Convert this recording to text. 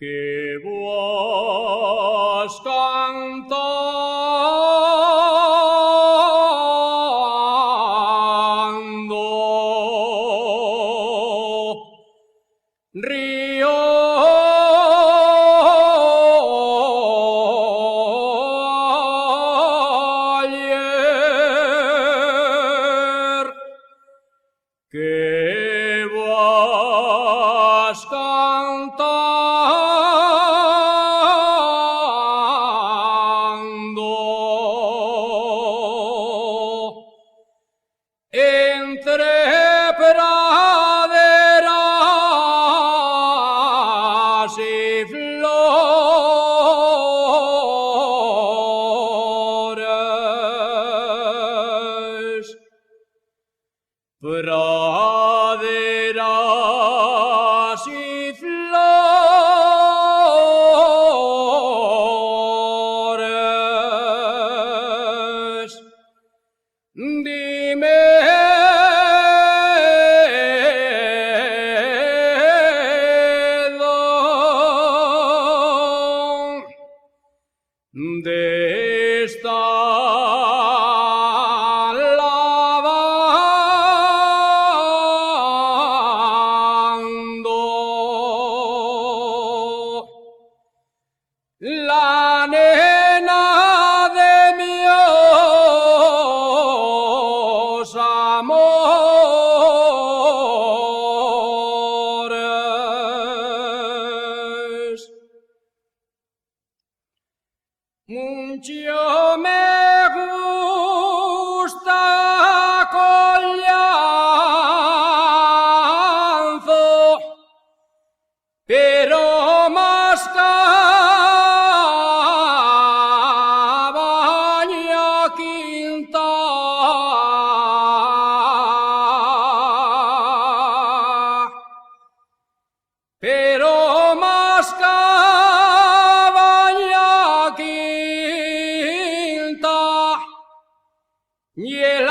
que vas cantando, río ayer, que vas cantando entre praderas y flores, praderas y flores. Dime ¿dónde están lavando la nena de mis amores? Mucho me gusta Collanzo, pero más Cabaña Quinta. Pero más Cabaña Quinta y el